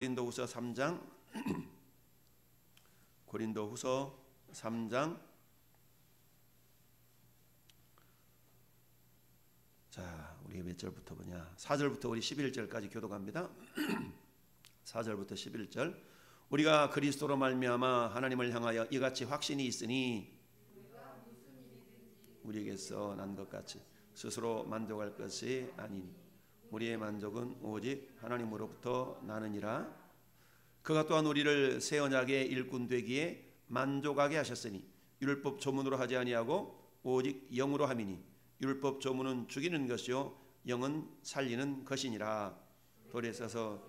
고린도후서 3장 고린도후서 3장 자, 우리 몇 절부터 보냐? 4절부터 우리 11절까지 교독합니다. 4절부터 11절. 우리가 그리스도로 말미암아 하나님을 향하여 이같이 확신이 있으니 우리에게서 난 것 같이 스스로 만족할 것이 아니니 우리의 만족은 오직 하나님으로부터 나느니라. 그가 또한 우리를 새 언약의 일꾼 되기에 만족하게 하셨으니 율법 조문으로 하지 아니하고 오직 영으로 함이니 율법 조문은 죽이는 것이요 영은 살리는 것이니라. 돌에 써서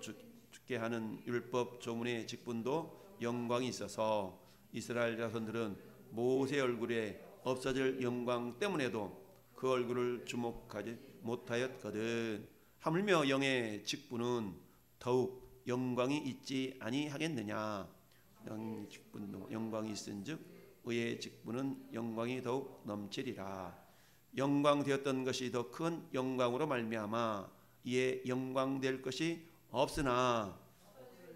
죽게 하는 율법 조문의 직분도 영광이 있어서 이스라엘 자손들은 모세 얼굴에 없어질 영광 때문에도 그 얼굴을 주목하지 못하였거든. 하물며 영의 직분은 더욱 영광이 있지 아니하겠느냐. 영 직분도 영광이 있은즉 의의 직분은 영광이 더욱 넘치리라. 영광 되었던 것이 더 큰 영광으로 말미암아 이에 영광 될 것이 없으나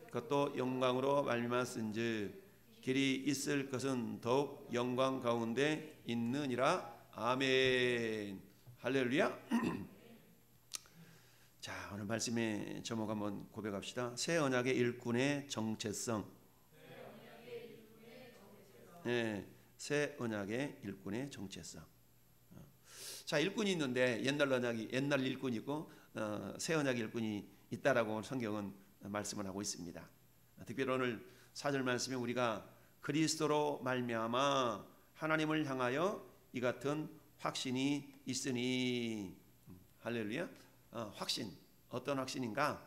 그것도 영광으로 말미암았은즉 길이 있을 것은 더욱 영광 가운데 있느니라. 아멘. 할렐루야. 자, 오늘 말씀의 제목 한번 고백합시다. 새 언약의 일꾼의 정체성. 네, 새 언약의 일꾼의 정체성. 자, 일꾼이 있는데 옛날 일꾼이 있고 새 언약 일꾼이 있다라고 성경은 말씀을 하고 있습니다. 특별히 오늘 4절 말씀에 우리가 그리스도로 말미암아 하나님을 향하여 이 같은 확신이 있으니 할렐루야. 확신, 어떤 확신인가?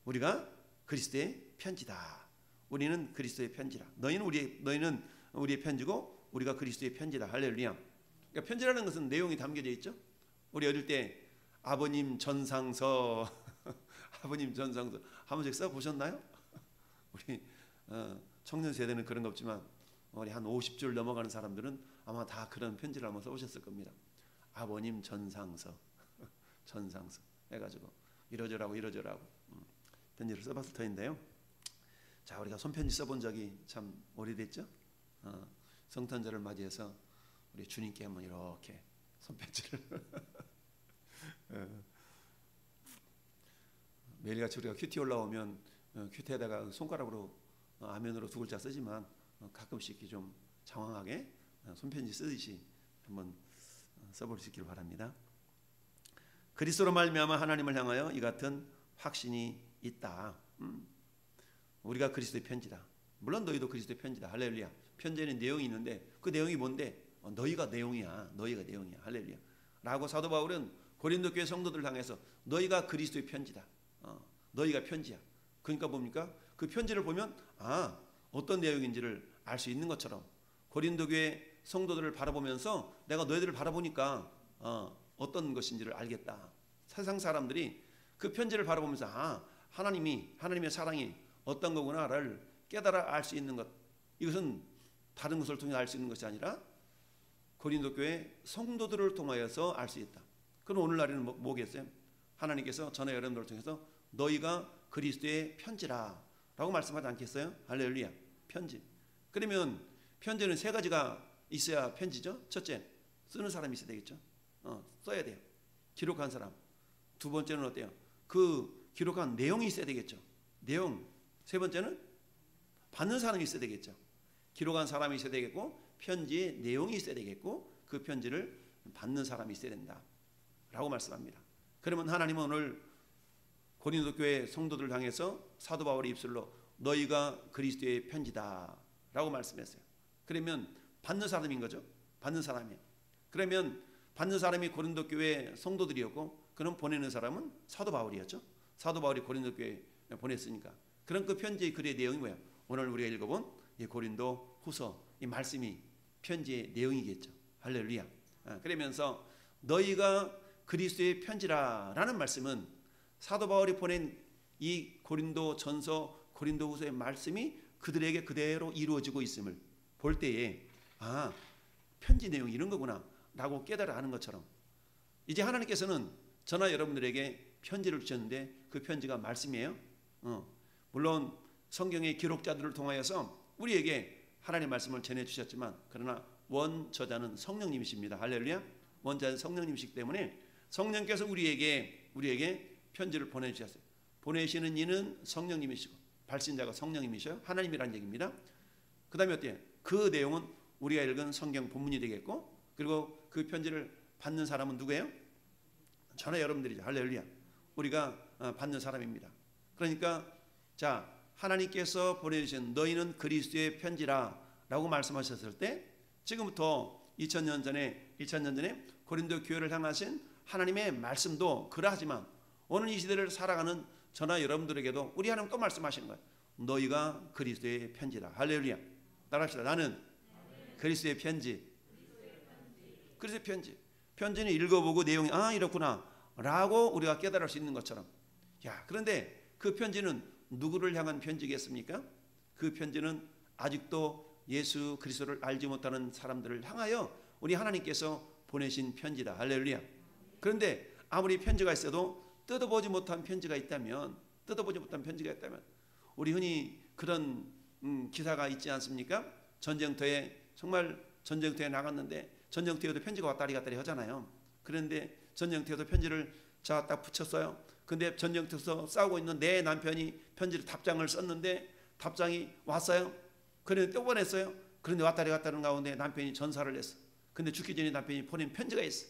우리가 그리스도의 편지다. 우리는 그리스도의 편지라. 너희는 우리의 편지고 우리가 그리스도의 편지다. 할렐루야. 그러니까 편지라는 것은 내용이 담겨져 있죠. 우리 어릴 때 아버님 전상서 아버님 전상서 한 번씩 써보셨나요? 우리 청년 세대는 그런 거 없지만 우리 한 50줄 넘어가는 사람들은 아마 다 그런 편지를 한번 써보셨을 겁니다. 아버님 전상서 전상서 해가지고 이러저라고 편지를 써봤을 터인데요. 자, 우리가 손편지 써본 적이 참 오래됐죠. 성탄절을 맞이해서 우리 주님께 한번 이렇게 손편지를 매일같이 우리가 큐티 올라오면 큐티에다가 손가락으로 아멘으로 두 글자 쓰지만 가끔씩 좀 장황하게 손편지 쓰듯이 한번 써보시길 바랍니다. 그리스도로 말미암아 하나님을 향하여 이 같은 확신이 있다. 우리가 그리스도의 편지다. 물론 너희도 그리스도의 편지다. 할렐루야. 편지에는 내용이 있는데 그 내용이 뭔데? 너희가 내용이야. 할렐루야. 라고 사도 바울은 고린도 교회 성도들을 향해서 너희가 그리스도의 편지다. 너희가 편지야. 그러니까 뭡니까? 그 편지를 보면 어떤 내용인지를 알 수 있는 것처럼 고린도 교회 성도들을 바라보면서 내가 너희들을 바라보니까 어떤 것인지를 알겠다. 세상 사람들이 그 편지를 바라보면서 하나님의 사랑이 어떤 거구나를 깨달아 알 수 있는 것. 이것은 다른 것을 통해 알 수 있는 것이 아니라 고린도 교회 성도들을 통하여서 알 수 있다. 그럼 오늘날에는 뭐겠어요? 하나님께서 저나 여러분들을 통해서 너희가 그리스도의 편지라 라고 말씀하지 않겠어요? 할렐루야. 편지. 그러면 편지는 세 가지가 있어야 편지죠. 첫째, 쓰는 사람이 있어야 되겠죠. 써야 돼요. 기록한 사람. 두 번째는 어때요? 그 기록한 내용이 있어야 되겠죠. 내용. 세 번째는 받는 사람이 있어야 되겠죠. 기록한 사람이 있어야 되겠고 편지의 내용이 있어야 되겠고 그 편지를 받는 사람이 있어야 된다 라고 말씀합니다. 그러면 하나님은 오늘 고린도 교회 성도들을 향해서 사도 바울의 입술로 너희가 그리스도의 편지다 라고 말씀했어요. 그러면 받는 사람인 거죠. 받는 사람이에요. 그러면 받는 사람이 고린도 교회 성도들이었고 그럼 보내는 사람은 사도 바울이었죠. 사도 바울이 고린도 교회에 보냈으니까. 그럼 그 편지의 글의 내용이 뭐야? 오늘 우리가 읽어본 이 고린도 후서 이 말씀이 편지의 내용이겠죠. 할렐루야. 그러면서 너희가 그리스도의 편지라라는 말씀은 사도 바울이 보낸 이 고린도 전서 고린도 후서의 말씀이 그들에게 그대로 이루어지고 있음을 볼 때에 편지 내용이 이런 거구나 라고 깨달아 하는 것처럼 이제 하나님께서는 저나 여러분들에게 편지를 주셨는데 그 편지가 말씀이에요. 물론 성경의 기록자들을 통하여서 우리에게 하나님의 말씀을 전해주셨지만 그러나 원저자는 성령님이십니다. 할렐루야. 원저자는 성령님이시기 때문에 성령께서 우리에게 편지를 보내주셨어요. 보내시는 이는 성령님이시고 발신자가 성령님이셔요. 하나님이라는 얘기입니다. 그 다음에 어때요? 그 내용은 우리가 읽은 성경 본문이 되겠고, 그리고 그 편지를 받는 사람은 누구예요? 저나 여러분들이죠. 할렐루야. 우리가 받는 사람입니다. 그러니까 자, 하나님께서 보내주신 너희는 그리스도의 편지라 라고 말씀하셨을 때 지금부터 2000년 전에 고린도 교회를 향하신 하나님의 말씀도 그러하지만 오늘 이 시대를 살아가는 저나 여러분들에게도 우리 하나님 또 말씀하시는 거예요. 너희가 그리스도의 편지다. 할렐루야. 따라합시다. 나는 그리스도의 편지. 그리스도의 편지. 편지는 읽어보고 내용이 이렇구나 라고 우리가 깨달을 수 있는 것처럼. 야, 그런데 그 편지는 누구를 향한 편지겠습니까? 그 편지는 아직도 예수 그리스도를 알지 못하는 사람들을 향하여 우리 하나님께서 보내신 편지다. 할렐루야. 그런데 아무리 편지가 있어도 뜯어보지 못한 편지가 있다면 우리 흔히 그런 기사가 있지 않습니까? 전쟁터에 나갔는데 전쟁터에도 편지가 왔다리 갔다리 하잖아요. 그런데 전쟁터에도 편지를 딱 붙였어요. 근데 전쟁터에서 싸우고 있는 내 남편이 편지를 답장을 썼는데 답장이 왔어요. 그런데 또 보냈어요. 그런데 왔다리 갔다는 가운데 남편이 전사를 했어. 근데 죽기 전에 남편이 보낸 편지가 있어.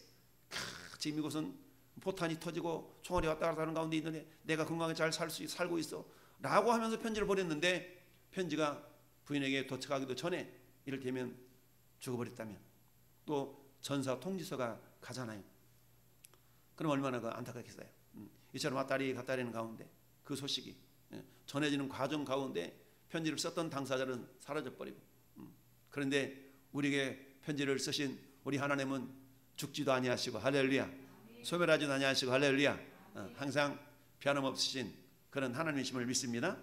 지금 이곳은 포탄이 터지고 총알이 왔다 갔다 하는 가운데 있는데 내가 건강하게 잘 살고 있어 라고 하면서 편지를 보냈는데 편지가 부인에게 도착하기도 전에 이를테면 죽어버렸다면 또 전사 통지서가 가잖아요. 그럼 얼마나 안타깝겠어요. 이처럼 왔다리 갔다리 하는 가운데 그 소식이 전해지는 과정 가운데 편지를 썼던 당사자는 사라져버리고, 그런데 우리에게 편지를 쓰신 우리 하나님은 죽지도 아니하시고 할렐루야, 소멸하지도 아니하시고 할렐루야, 항상 변함없으신 그런 하나님이심을 믿습니다.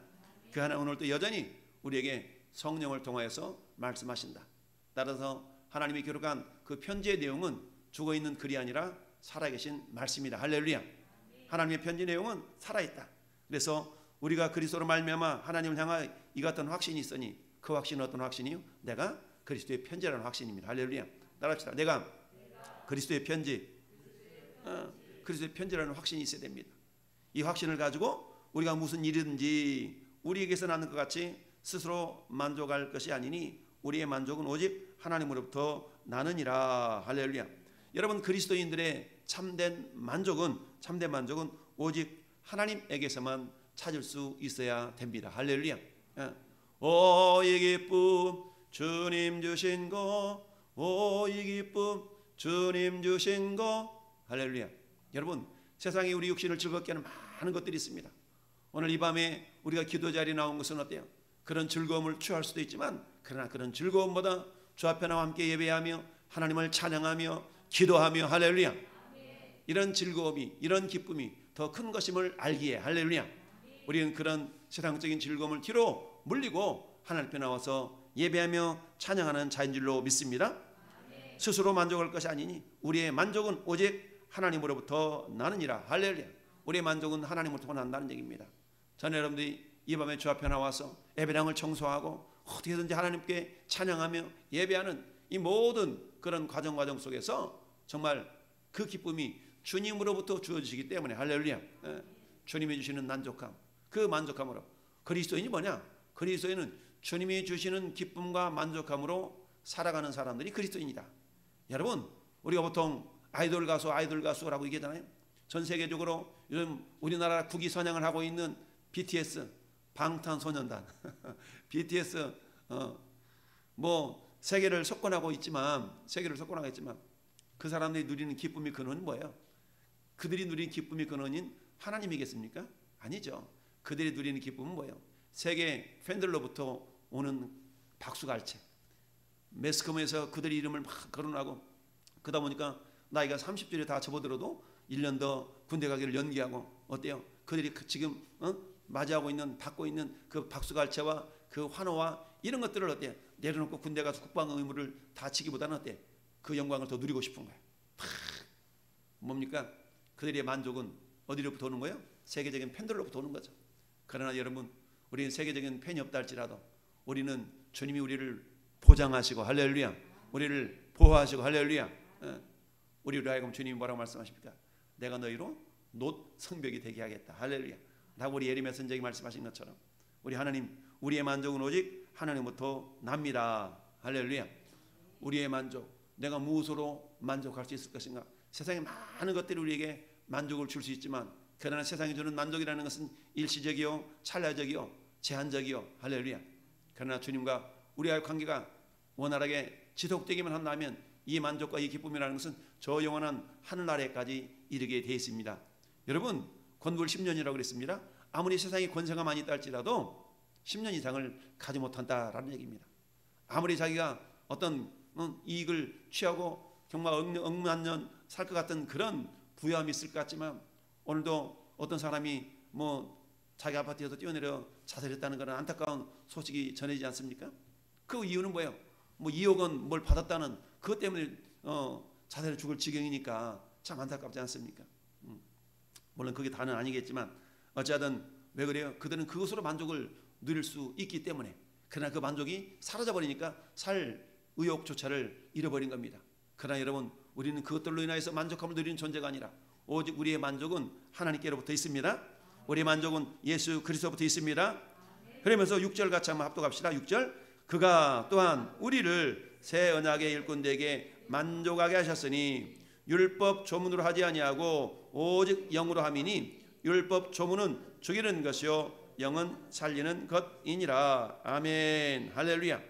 그 하나님 오늘도 여전히 우리에게 성령을 통하여서 말씀하신다. 따라서 하나님이 기록한 그 편지의 내용은 죽어있는 글이 아니라 살아계신 말씀이다. 할렐루야. 하나님의 편지 내용은 살아있다. 그래서 우리가 그리스도로 말미암아 하나님을 향하여 이 같은 확신이 있으니 그 확신은 어떤 확신이요? 내가 그리스도의 편지라는 확신입니다. 할렐루야. 따라합시다. 내가 그리스도의 편지, 그리스도의 편지라는 확신이 있어야 됩니다. 이 확신을 가지고 우리가 무슨 일이든지 우리에게서 나는 것 같이 스스로 만족할 것이 아니니 우리의 만족은 오직 하나님으로부터 나느니라. 할렐루야. 여러분, 그리스도인들의 참된 만족은 오직 하나님에게서만 찾을 수 있어야 됩니다. 할렐루야. 이 기쁨 주님 주신 거, 이 기쁨 주님 주신 거. 할렐루야. 여러분, 세상에 우리 육신을 즐겁게 하는 많은 것들이 있습니다. 오늘 이 밤에 우리가 기도 자리에 나온 것은 어때요? 그런 즐거움을 취할 수도 있지만 그러나 그런 즐거움보다 주 앞에 나와 함께 예배하며 하나님을 찬양하며 기도하며 할렐루야, 이런 즐거움이, 이런 기쁨이 더 큰 것임을 알기에 할렐루야, 우리는 그런 세상적인 즐거움을 뒤로 물리고 하나님 앞에 나와서 예배하며 찬양하는 자인 줄로 믿습니다. 스스로 만족할 것이 아니니 우리의 만족은 오직 하나님으로부터 나느니라. 할렐루야. 우리의 만족은 하나님으로부터 난다는 얘기입니다. 저는 여러분들이 이 밤에 주 앞에 나와서 예배당을 청소하고 어떻게든지 하나님께 찬양하며 예배하는 이 모든 그런 과정 속에서 정말 그 기쁨이 주님으로부터 주어지기 때문에 할렐루야, 주님이 주시는 만족함, 그 만족함으로, 그리스도인이 뭐냐? 그리스도인은 주님이 주시는 기쁨과 만족함으로 살아가는 사람들이 그리스도인이다. 여러분, 우리가 보통 아이돌 가수라고 얘기하잖아요. 전 세계적으로 요즘 우리나라 국위 선양을 하고 있는 BTS, 방탄소년단 BTS 뭐 세계를 석권하고 있지만 그 사람들이 누리는 기쁨의 근원은 뭐예요? 그들이 누리는 기쁨의 근원인 하나님이겠습니까? 아니죠. 그들이 누리는 기쁨은 뭐예요? 세계 팬들로부터 오는 박수갈채, 매스컴에서 그들의 이름을 막 거론하고, 그러다 보니까 나이가 30줄에 다 접어들어도 1년 더 군대 가기를 연기하고, 어때요? 그들이 지금 맞이하고 있는, 받고 있는 그 박수갈채와 그 환호와 이런 것들을 어때요? 내려놓고 군대 가서 국방 의무를 다치기보다는 어때요? 그 영광을 더 누리고 싶은 거예요. 뭡니까? 그들의 만족은 어디로부터 오는 거예요? 세계적인 팬들로부터 오는 거죠. 그러나 여러분, 우리는 세계적인 팬이 없다 할지라도 우리는 주님이 우리를 보장하시고 할렐루야, 우리를 보호하시고 할렐루야. 우리로 하여금 주님이 뭐라고 말씀하십니까? 내가 너희로 놋 성벽이 되게 하겠다 할렐루야 라고 우리 예레미야 선지자가 말씀하신 것처럼 우리 하나님, 우리의 만족은 오직 하나님부터 납니다 할렐루야. 우리의 만족, 내가 무엇으로 만족할 수 있을 것인가? 세상에 많은 것들이 우리에게 만족을 줄 수 있지만 그러나 세상이 주는 만족이라는 것은 일시적이요, 찰나적이요, 제한적이요 할렐루야. 그러나 주님과 우리와의 관계가 원활하게 지속되기만 한다면 이 만족과 이 기쁨이라는 것은 저 영원한 하늘나라에까지 이르게 되어 있습니다. 여러분, 건불 10년이라고 그랬습니다. 아무리 세상에 권세가 많이 있다 할지라도 10년 이상을 가지 못한다라는 얘기입니다. 아무리 자기가 어떤 이익을 취하고 정말 억만 년 살 것 같은 그런 부유함이 있을 것 같지만 오늘도 어떤 사람이 자기 아파트에서 뛰어내려 자살했다는 그런 안타까운 소식이 전해지지 않습니까? 그 이유는 뭐예요? 2억 원 뭘 받았다는 그것 때문에 자살해 죽을 지경이니까 참 안타깝지 않습니까? 물론 그게 다는 아니겠지만 어찌하든 왜 그래요? 그들은 그것으로 만족을 누릴 수 있기 때문에. 그러나 그 만족이 사라져버리니까 살 의욕조차를 잃어버린 겁니다. 그러나 여러분, 우리는 그것들로 인하여서 만족함을 누리는 존재가 아니라 오직 우리의 만족은 하나님께로부터 있습니다. 우리의 만족은 예수 그리스도부터 있습니다. 그러면서 6절 같이 한번 합독합시다. 6절, 그가 또한 우리를 새 언약의 일꾼되게 만족하게 하셨으니 율법 조문으로 하지 아니하고 오직 영으로 함이니 율법 조문은 죽이는 것이요 영은 살리는 것이니라. 아멘 할렐루야.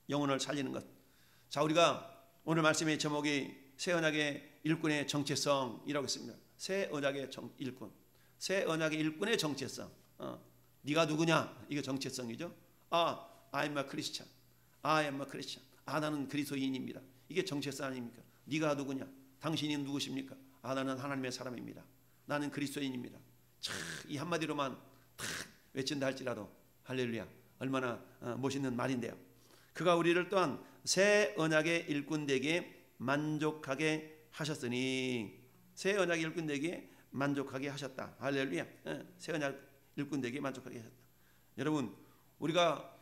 영혼을 살리는 것. 자, 우리가 오늘 말씀의 제목이 새 언약의 일꾼의 정체성이라고 했습니다. 새 언약의 일꾼, 새 언약의 일꾼의 정체성. 네가 누구냐? 이게 정체성이죠. I'm a Christian. I am a Christian. 나는 그리스도인입니다. 이게 정체성 아닙니까? 네가 누구냐? 당신이 누구십니까? 나는 하나님의 사람입니다. 나는 그리스도인입니다. 참, 이 한마디로만 탁 외친다 할지라도 할렐루야, 얼마나 멋있는 말인데요. 그가 우리를 또한 새 언약의 일꾼 되게 만족하게 하셨으니, 새 언약의 일꾼 되게 만족하게 하셨다. 할렐루야. 새 언약 일꾼 되게 만족하게 하셨다. 여러분, 우리가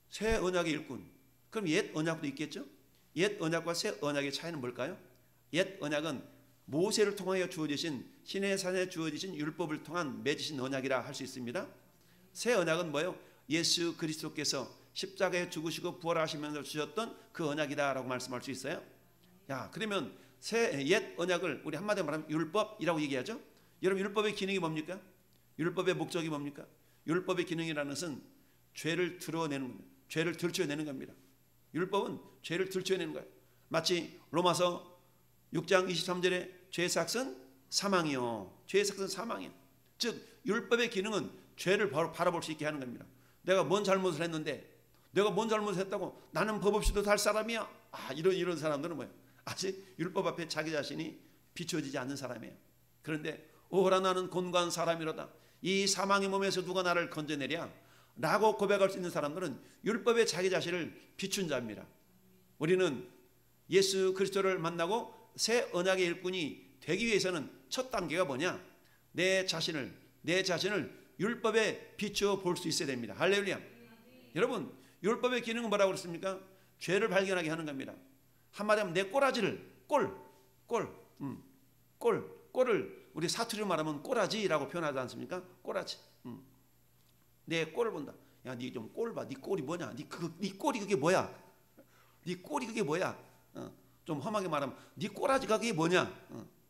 새 언약의 일꾼, 그럼 옛 언약도 있겠죠? 옛 언약과 새 언약의 차이는 뭘까요? 옛 언약은 모세를 통하여 주어지신 시내산에 주어지신 율법을 통한 맺으신 언약이라 할 수 있습니다. 새 언약은 뭐예요? 예수 그리스도께서 십자가에 죽으시고 부활하시면서 주셨던 그 언약이다라고 말씀할 수 있어요. 그러면 옛 언약을 우리 한마디로 말하면 율법이라고 얘기하죠. 여러분, 율법의 기능이 뭡니까? 율법의 목적이 뭡니까? 율법의 기능이라는 것은 죄를 드러내는 겁니다. 죄를 들춰내는 겁니다. 율법은 죄를 들춰내는 거예요. 마치 로마서 6장 23절에 죄의 삭은 사망이요. 죄의 삭은 사망이요. 즉 율법의 기능은 죄를 바라볼 수 있게 하는 겁니다. 내가 뭔 잘못을 했는데, 내가 뭔 잘못을 했다고 나는 법 없이도 살 사람이야. 이런 사람들은 뭐예요? 아직 율법 앞에 자기 자신이 비춰지지 않는 사람이에요. 그런데 오호라 나는 곤고한 사람이로다. 이 사망의 몸에서 누가 나를 건져내랴? 라고 고백할 수 있는 사람들은 율법에 자기 자신을 비춘 자입니다. 우리는 예수 그리스도를 만나고 새 언약의 일꾼이 되기 위해서는 첫 단계가 뭐냐? 내 자신을 율법에 비추어 볼 수 있어야 됩니다. 할렐루야. 여러분, 율법의 기능은 뭐라고 그랬습니까? 죄를 발견하게 하는 겁니다. 한마디 하면 내 꼬라지를 꼴을 우리 사투리로 말하면 꼬라지라고 표현하지 않습니까? 꼬라지. 내 꼴을 본다. 야, 니 좀 꼴 봐. 니 꼴이 뭐냐? 니 꼴이 그게 뭐야? 니 꼴이 그게 뭐야? 좀 험하게 말하면 니 꼬라지가 그게 뭐냐?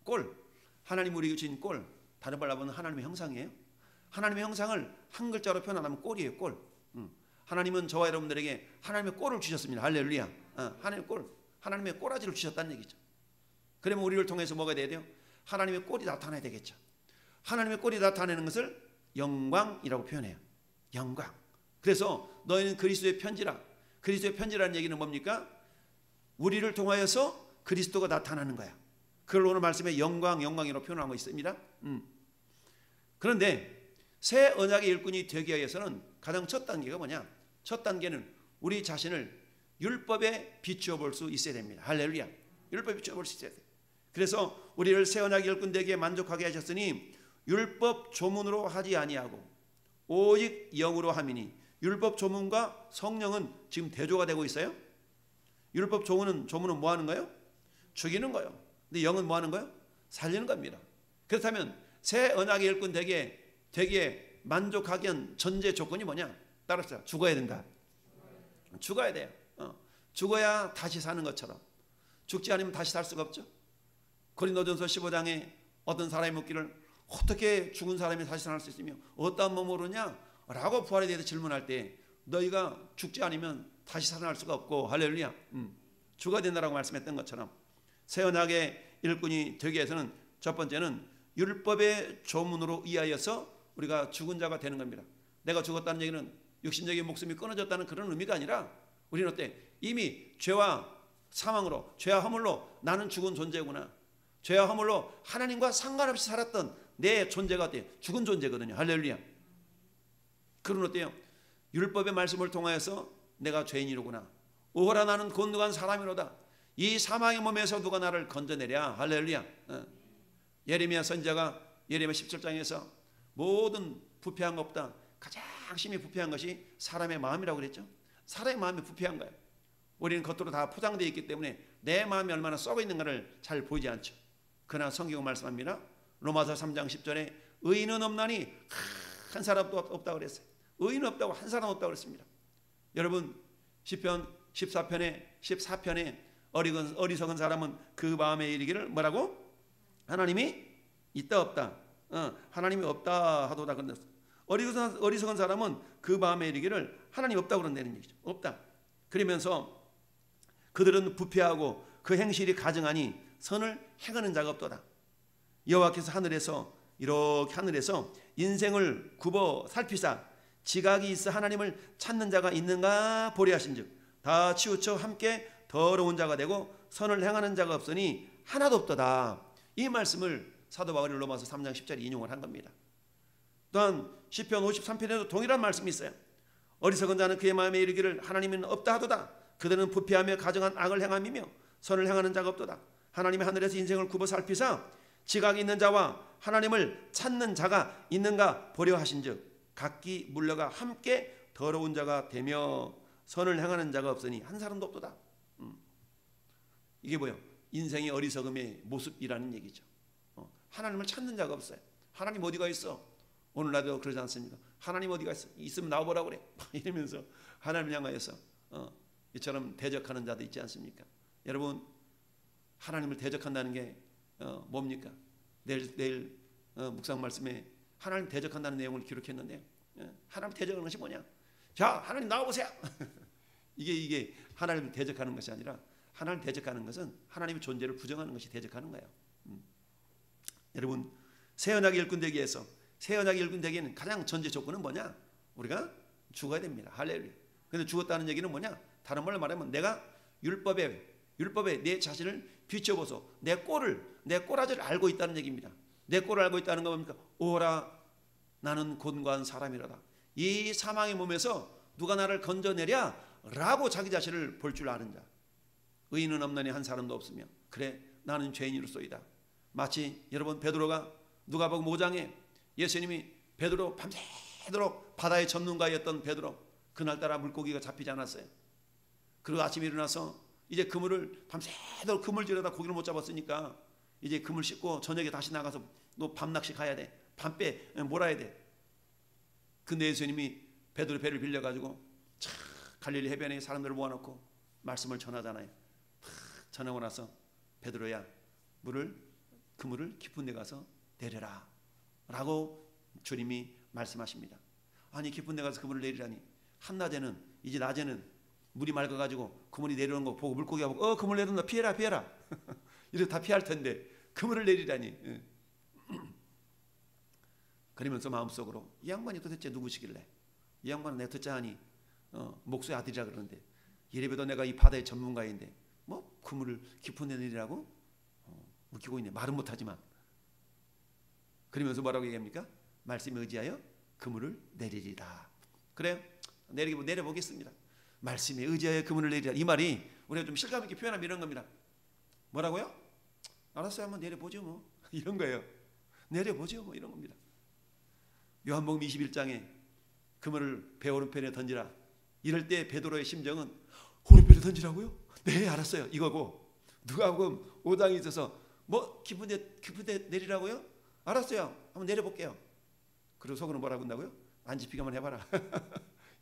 꼴. 하나님 우리에게 주신 꼴. 다른 말로 하면 하나님의 형상이에요. 하나님의 형상을 한 글자로 표현하면 꼴이에요. 꼴. 하나님은 저와 여러분들에게 하나님의 꼴을 주셨습니다. 할렐루야. 하나님의 꼬라지를 주셨다는 얘기죠. 그러면 우리를 통해서 뭐가 돼야 돼요? 하나님의 꼴이 나타나야 되겠죠. 하나님의 꼴이 나타내는 것을 영광이라고 표현해요. 영광. 그래서 너희는 그리스도의 편지라. 그리스도의 편지라는 얘기는 뭡니까? 우리를 통하여서 그리스도가 나타나는 거야. 그걸 오늘 말씀에 영광이라고 표현하고 있습니다. 그런데 새 언약의 일꾼이 되기 위해서는 가장 첫 단계가 뭐냐? 첫 단계는 우리 자신을 율법에 비추어 볼 수 있어야 됩니다. 할렐루야. 율법에 비추어 볼 수 있어야 돼요. 그래서 우리를 새 언약의 일꾼 되게 만족하게 하셨으니 율법 조문으로 하지 아니하고 오직 영으로 함이니. 율법 조문과 성령은 지금 대조가 되고 있어요. 율법 조문은 뭐 하는 거예요? 죽이는 거예요. 근데 영은 뭐 하는 거예요? 살리는 겁니다. 그렇다면 새 언약의 일꾼 되기에 만족하기 위한 전제 조건이 뭐냐? 따라서 죽어야 된다. 죽어야 돼요. 죽어야 다시 사는 것처럼. 죽지 않으면 다시 살 수가 없죠. 고린도전서 15장에 어떤 사람이 묻기를 어떻게 죽은 사람이 다시 살아날 수 있으며 어떠한 몸으로냐? 라고 부활에 대해서 질문할 때 너희가 죽지 않으면 다시 살아날 수가 없고 할렐루야. 죽어야 된다라고 말씀했던 것처럼 새 언약의 일꾼이 되기 위해서는 첫 번째는 율법의 조문으로 의하여서 우리가 죽은 자가 되는 겁니다. 내가 죽었다는 얘기는 육신적인 목숨이 끊어졌다는 그런 의미가 아니라 우리는 어때? 이미 죄와 사망으로, 죄와 허물로 나는 죽은 존재구나. 죄와 허물로 하나님과 상관없이 살았던 내 존재가 어때요? 죽은 존재거든요. 할렐루야. 그건 어때요? 율법의 말씀을 통하여서 내가 죄인이로구나. 오호라 나는 곤두간 사람이로다. 이 사망의 몸에서 누가 나를 건져내랴. 할렐루야. 예레미야 선지자가 예레미야 17장에서 모든 부패한 것보다 가장 심히 부패한 것이 사람의 마음이라고 그랬죠. 사람의 마음이 부패한 거예요. 우리는 겉으로 다 포장되어 있기 때문에 내 마음이 얼마나 썩어 있는가를 잘 보이지 않죠. 그러나 성경은 말씀합니다. 로마서 3장 10절에 의인은 없나니 한 사람도 없다고 그랬어요. 의인은 없다고 한 사람 없다고 그랬습니다. 여러분 시편 14편에 어리석은 사람은 그 마음에 이르기를 뭐라고? 하나님이 있다 없다. 하나님이 없다 하도다. 어리석은 사람은 그 마음에 이르기를 하나님 없다고 그런다는 얘기죠. 없다. 그러면서 그들은 부패하고 그 행실이 가증하니 선을 행하는 자가 없도다. 여호와께서 이렇게 하늘에서 인생을 굽어 살피사 지각이 있어 하나님을 찾는 자가 있는가 보려 하신즉 다 치우쳐 함께 더러운 자가 되고 선을 행하는 자가 없으니 하나도 없도다. 이 말씀을 사도 바울이 로마서 3장 10절에 인용을 한 겁니다. 또한 시편 53편에도 동일한 말씀이 있어요. 어리석은 자는 그의 마음에 이르기를 하나님은 없다 하도다. 그들은 부패하며 가증한 악을 행함이며 선을 행하는 자가 없도다. 하나님의 하늘에서 인생을 굽어 살피사 지각이 있는 자와 하나님을 찾는 자가 있는가 보려 하신즉 각기 물러가 함께 더러운 자가 되며 선을 행하는 자가 없으니 한 사람도 없도다. 이게 뭐예요? 인생의 어리석음의 모습이라는 얘기죠. 하나님을 찾는 자가 없어요. 하나님 어디가 있어? 오늘날도 그러지 않습니까? 하나님 어디가 있어? 있으면 나와보라 그래. 이러면서 하나님을 향하여서 이처럼 대적하는 자도 있지 않습니까? 여러분 하나님을 대적한다는 게 뭡니까? 내일 묵상 말씀에 하나님 대적한다는 내용을 기록했는데요. 하나님 대적하는 것이 뭐냐? 자, 하나님 나와보세요. 이게 하나님을 대적하는 것이 아니라 하나님 대적하는 것은 하나님의 존재를 부정하는 것이 대적하는 거예요. 여러분 새 언약의 일꾼 되기 위해서 새 언약의 일꾼 되기에는 가장 전제 조건은 뭐냐? 우리가 죽어야 됩니다. 할렐루야. 근데 죽었다는 얘기는 뭐냐? 다른 말로 말하면 내가 율법에 내 자신을 비춰보소. 내 꼬라지를 알고 있다는 얘기입니다. 내 꼴을 알고 있다는 건 뭡니까? 오라 나는 곤고한 사람이라다. 이 사망의 몸에서 누가 나를 건져내랴? 라고 자기 자신을 볼 줄 아는 자. 의인은 없나니 한 사람도 없으며 그래 나는 죄인으로소이다. 마치 여러분 베드로가 누가복음 5장에 예수님이 베드로 밤새도록 바다의 전문가였던 베드로 그날따라 물고기가 잡히지 않았어요. 그리고 아침에 일어나서 이제 그물을 밤새도록 그물질에다 고기를 못 잡았으니까 이제 그물 씻고 저녁에 다시 나가서 너 밤낚시 가야 돼. 밤배 몰아야 돼. 근데 예수님이 베드로 배를 빌려가지고 갈릴리 해변에 사람들을 모아놓고 말씀을 전하잖아요. 전하고 나서 베드로야 그물을 깊은 데 가서 내려라 라고 주님이 말씀하십니다. 아니 깊은 데 가서 그물을 내리라니 한낮에는 이제 낮에는 물이 맑아가지고 그물이 내려오는 거 보고 물고기가 보고 그물 내려온다 피해라 이렇게 다 피할 텐데 그물을 내리라니. 그러면서 마음속으로 이 양반이 도대체 누구시길래 이 양반은 내가 듣자 하니 목수의 아들이라 그러는데 이래봬도 내가 이 바다의 전문가인데 뭐 그물을 깊은 데 내리라고 웃기고 있네. 말은 못하지만. 그러면서 뭐라고 얘기합니까? 말씀에 의지하여 그물을 내리리라. 그래 내려보겠습니다. 말씀에 의지하여 그물을 내리라. 이 말이 우리가 좀 실감 있게 표현하면 이런 겁니다. 뭐라고요? 알았어요. 한번 내려보죠 뭐. 이런 거예요. 내려보죠 뭐 이런 겁니다. 요한복음 21장에 그물을 배 오른편에 던지라. 이럴 때 베드로의 심정은 오른편에 던지라고요? 네, 알았어요. 이거고, 누가복음 5장에 있어서 뭐 깊은데 내리라고요? 알았어요. 한번 내려볼게요. 그리고 속으로 뭐라고 한다고요? 안 집히게만 해봐라.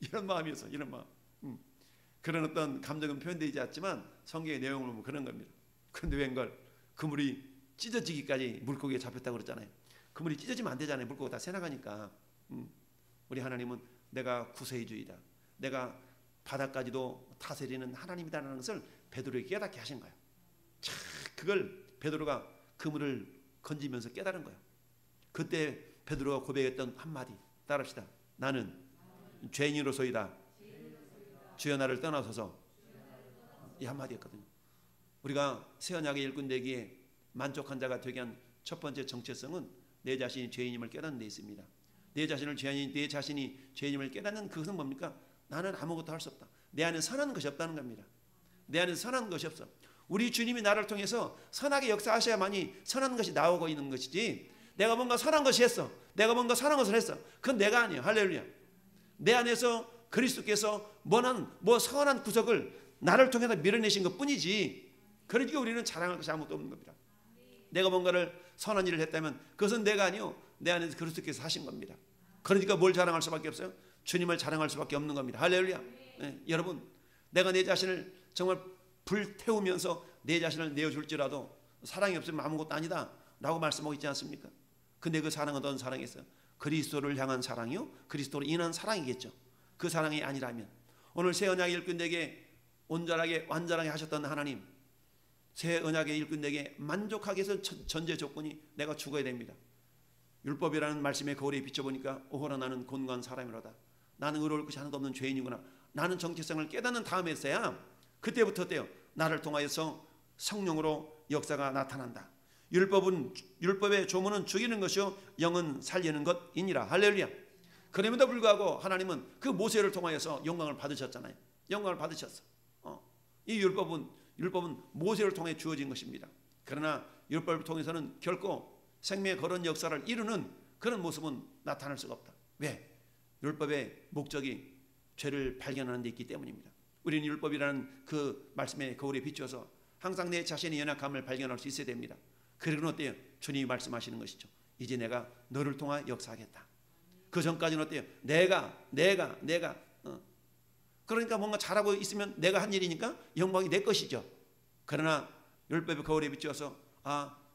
이런 마음이었어. 이런 마음. 그런 어떤 감정은 표현되지 않지만 성경의 내용을 보면 그런 겁니다. 그런데 웬걸 그물이 찢어지기까지 물고기에 잡혔다고 그랬잖아요. 그물이 찢어지면 안 되잖아요. 물고기 다 새나가니까. 우리 하나님은 내가 구세주이다, 내가 바다까지도 다스리는 하나님이다라는 것을 베드로에게 깨닫게 하신 거예요. 자, 그걸 베드로가 그물을 건지면서 깨달은 거예요. 그때 베드로가 고백했던 한마디 따라합시다. 나는 죄인으로소이다. 주여 나를 떠나소서. 이 한마디였거든요. 우리가 새 언약의 일꾼 되기에 만족한 자가 되게 한 첫 번째 정체성은 내 자신이 죄인임을 깨닫는 데 있습니다. 내 자신이 죄인임을 깨닫는 그것은 뭡니까? 나는 아무것도 할 수 없다. 내 안에 선한 것이 없다는 겁니다. 내 안에 선한 것이 없어. 우리 주님이 나를 통해서 선하게 역사하셔야만이 선한 것이 나오고 있는 것이지, 내가 뭔가 선한 것이 했어, 내가 뭔가 선한 것을 했어, 그건 내가 아니에요. 할렐루야. 내 안에서 그리스도께서 뭐 선한 구석을 나를 통해서 밀어내신 것뿐이지, 그러니까 우리는 자랑할 것이 아무것도 없는 겁니다. 내가 뭔가를 선한 일을 했다면 그것은 내가 아니요, 내 안에서 그리스도께서 하신 겁니다. 그러니까 뭘 자랑할 수밖에 없어요? 주님을 자랑할 수밖에 없는 겁니다. 할렐루야. 네, 여러분, 내가 내 자신을 정말 불태우면서 내 자신을 내어줄지라도 사랑이 없으면 아무것도 아니다 라고 말씀하고 있지 않습니까? 근데 그 사랑은 어떤 사랑이었어요? 그리스도를 향한 사랑이요, 그리스도로 인한 사랑이겠죠. 그 사랑이 아니라면 오늘 새 언약의 일꾼에게 온전하게 완전하게 하셨던 하나님, 새 언약의 일꾼에게 만족하게 해서 전제 조건이 내가 죽어야 됩니다. 율법이라는 말씀의 거울에 비춰보니까 오호라 나는 곤고한 사람이로다. 나는 의로울 것이 하나도 없는 죄인이구나. 나는 정체성을 깨닫는 다음에서야 그때부터 어때요? 나를 통하여서 성령으로 역사가 나타난다. 율법의 조문은 죽이는 것이요 영은 살리는 것이니라. 할렐루야. 그럼에도 불구하고 하나님은 그 모세를 통하여서 영광을 받으셨잖아요. 영광을 받으셨어. 이 율법은 모세를 통해 주어진 것입니다. 그러나 율법을 통해서는 결코 생명의 거룩한 역사를 이루는 그런 모습은 나타날 수가 없다. 왜? 율법의 목적이 죄를 발견하는 데 있기 때문입니다. 우리는 율법이라는 그 말씀의 거울에 비추어서 항상 내 자신의 연약함을 발견할 수 있어야 됩니다. 그리고는 어때요? 주님이 말씀하시는 것이죠. 이제 내가 너를 통하 역사하겠다. 그 전까지는 어때요? 내가 그러니까 뭔가 잘하고 있으면 내가 한 일이니까 영광이 내 것이죠. 그러나 율법의 거울에 비추어서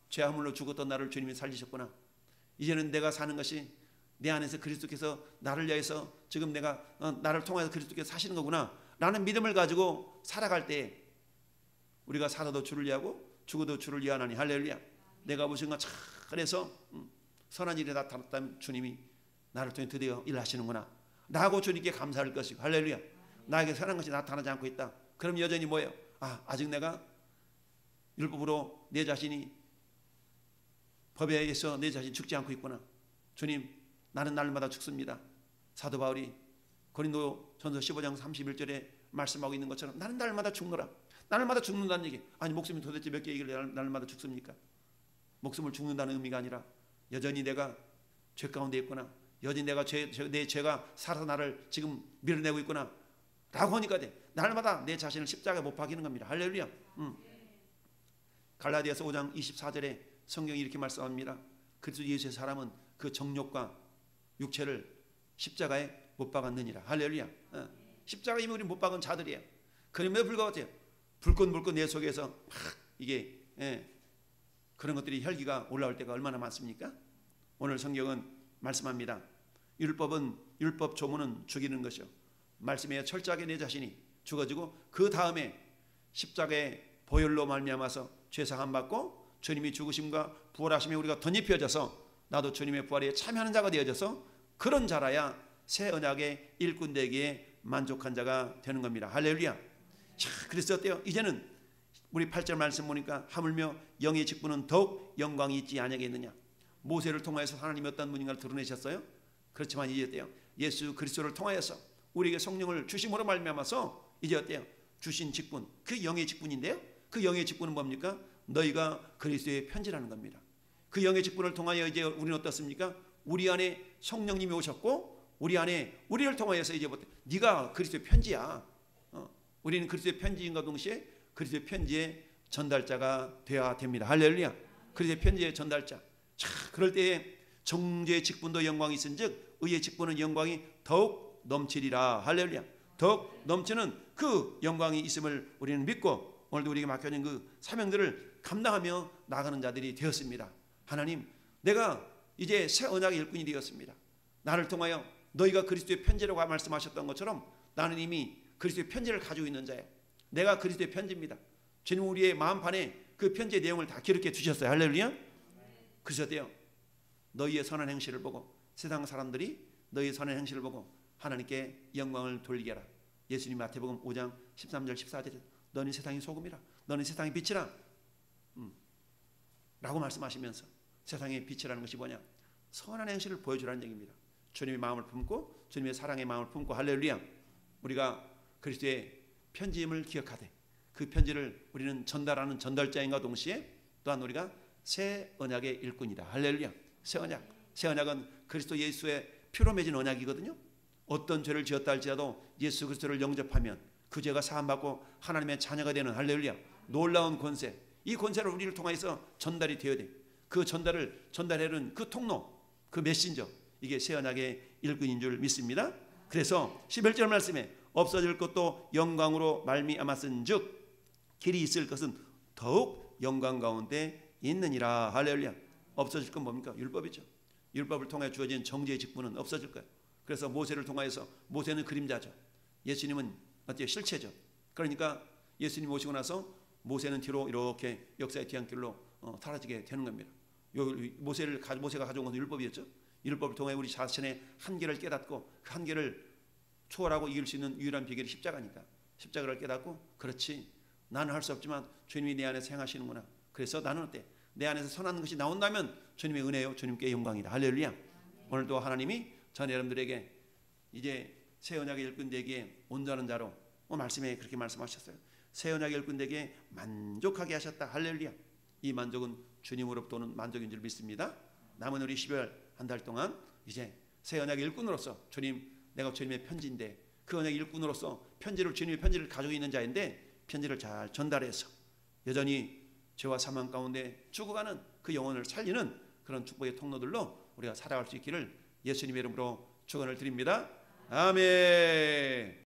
죄화물로 죽었던 나를 주님이 살리셨구나. 이제는 내가 사는 것이 내 안에서 그리스도께서 나를 위해서 지금 내가 나를 통해서 그리스도께서 사시는 거구나 라는 믿음을 가지고 살아갈 때 우리가 살아도 주를 위하고 죽어도 주를 위하나니. 할렐루야. 내가 무슨 가 잘해서 선한 일이 나타났다면 주님이 나를 통해 드디어 일하시는구나 라고 주님께 감사할 것이고. 할렐루야. 나에게 선한 것이 나타나지 않고 있다. 그럼 여전히 뭐예요? 아직 내가 율법으로 내 자신이 법에 의해서 내 자신이 죽지 않고 있구나. 주님, 나는 날마다 죽습니다. 사도 바울이 고린도전서 15장 31절에 말씀하고 있는 것처럼 나는 날마다 죽노라. 날마다 죽는다는 얘기. 아니 목숨이 도대체 몇 개이길래 날마다 죽습니까? 목숨을 죽는다는 의미가 아니라 여전히 내가 죄 가운데 있구나. 여전히 내 죄가 살아서 나를 지금 밀어내고 있구나 라고 하니까 날마다 내 자신을 십자가에 못 박이는 겁니다. 할렐루야. 갈라디아서 5장 24절에 성경이 이렇게 말씀합니다. 그리스도 예수의 사람은 그 정욕과 육체를 십자가에 못 박았느니라. 할렐루야. 십자가에 이미 우리 못 박은 자들이에요. 그럼에도 불구하고 불끈불끈 내 속에서 막 이게 그런 것들이 혈기가 올라올 때가 얼마나 많습니까? 오늘 성경은 말씀합니다. 율법 조문은 죽이는 것이요, 말씀에 철저하게 내 자신이 죽어지고 그 다음에 십자가의 보혈로 말미암아서 죄사함 받고 주님이 죽으심과 부활하심에 우리가 덧입혀져서 나도 주님의 부활에 참여하는 자가 되어져서 그런 자라야 새 언약의 일꾼 되기에 만족한 자가 되는 겁니다. 할렐루야. 자, 그래서 어때요? 이제는 우리 8절 말씀 보니까 하물며 영의 직분은 더욱 영광이 있지 아니하겠느냐. 모세를 통하여서 하나님이 어떤 분인가를 드러내셨어요. 그렇지만 이제 어때요? 예수 그리스도를 통하여서 우리에게 성령을 주심으로 말미암아서 이제 어때요? 주신 직분, 그 영의 직분인데요. 그 영의 직분은 뭡니까? 너희가 그리스도의 편지라는 겁니다. 그 영의 직분을 통하여 이제 우리는 어떻습니까? 우리 안에 성령님이 오셨고 우리 안에 우리를 통하여서 이제부터 네가 그리스도의 편지야. 우리는 그리스도의 편지인과 동시에 그리스도의 편지의 전달자가 되어야 됩니다. 할렐루야. 그리스도의 편지의 전달자. 자, 그럴 때에 정죄의 직분도 영광이 있은즉 의의 직분은 영광이 더욱 넘치리라. 할렐루야. 더욱 넘치는 그 영광이 있음을 우리는 믿고 오늘도 우리에게 맡겨진 그 사명들을 감당하며 나가는 자들이 되었습니다. 하나님, 내가 이제 새 언약의 일꾼이 되었습니다. 나를 통하여 너희가 그리스도의 편지라고 말씀하셨던 것처럼 나는 이미 그리스도의 편지를 가지고 있는 자예요. 내가 그리스도의 편지입니다. 주님 우리의 마음판에 그 편지의 내용을 다 기록해 두셨어요. 할렐루야. 그러셨대요. 너희의 선한 행실을 보고 세상 사람들이 너희의 선한 행실을 보고 하나님께 영광을 돌리게 하라. 예수님 마태복음 5장 13절 14절에 너는 세상의 소금이라, 너는 세상의 빛이라 라고 말씀하시면서 세상의 빛이라는 것이 뭐냐? 선한 행실을 보여주라는 얘기입니다. 주님의 마음을 품고 주님의 사랑의 마음을 품고 할렐루야. 우리가 그리스도의 편지임을 기억하되 그 편지를 우리는 전달하는 전달자인과 동시에 또한 우리가 새 언약의 일꾼이다. 할렐루야. 새 언약. 새 언약은 그리스도 예수의 피로 맺은 언약이거든요. 어떤 죄를 지었다 할지라도 예수 그리스도를 영접하면 그 죄가 사함받고 하나님의 자녀가 되는 할렐루야. 놀라운 권세. 이 권세를 우리를 통해서 전달이 되어야 돼. 그 전달을 전달하는 그 통로, 그 메신저, 이게 새 언약의 일꾼인 줄 믿습니다. 그래서 11절 말씀에 없어질 것도 영광으로 말미암았은즉 길이 있을 것은 더욱 영광 가운데 있느니라. 할렐루야. 없어질 건 뭡니까? 율법이죠. 율법을 통해 주어진 정죄의 직분은 없어질 거예요. 그래서 모세를 통하여서 모세는 그림자죠. 예수님은 어때요? 실체죠. 그러니까 예수님 오시고 나서 모세는 뒤로 이렇게 역사의 뒤안길로 사라지게 되는 겁니다. 모세가 가져온 것은 율법이었죠. 율법을 통해 우리 자신의 한계를 깨닫고 그 한계를 초월하고 이길 수 있는 유일한 비결이 십자가니까 십자가를 깨닫고 그렇지 나는 할 수 없지만 주님이 내 안에서 행하시는구나. 그래서 나는 어때? 내 안에서 선한 것이 나온다면 주님의 은혜요 주님께 영광이다. 할렐루야. 오늘도 하나님이 전 여러분들에게 이제 새 언약의 일꾼 되기에 온전한 자로 말씀에 그렇게 말씀하셨어요. 새 언약의 일꾼 되기에 만족하게 하셨다. 할렐루야. 이 만족은 주님으로부터 오는 만족인 줄 믿습니다. 남은 우리 12월 한 달 동안 이제 새 언약의 일꾼으로서 주님, 내가 주님의 편지인데 그 언약의 일꾼으로서 주님의 편지를 가지고 있는 자인데 편지를 잘 전달해서 여전히 죄와 사망 가운데 죽어가는 그 영혼을 살리는 그런 축복의 통로들로 우리가 살아갈 수 있기를 예수님의 이름으로 축원을 드립니다. 아멘.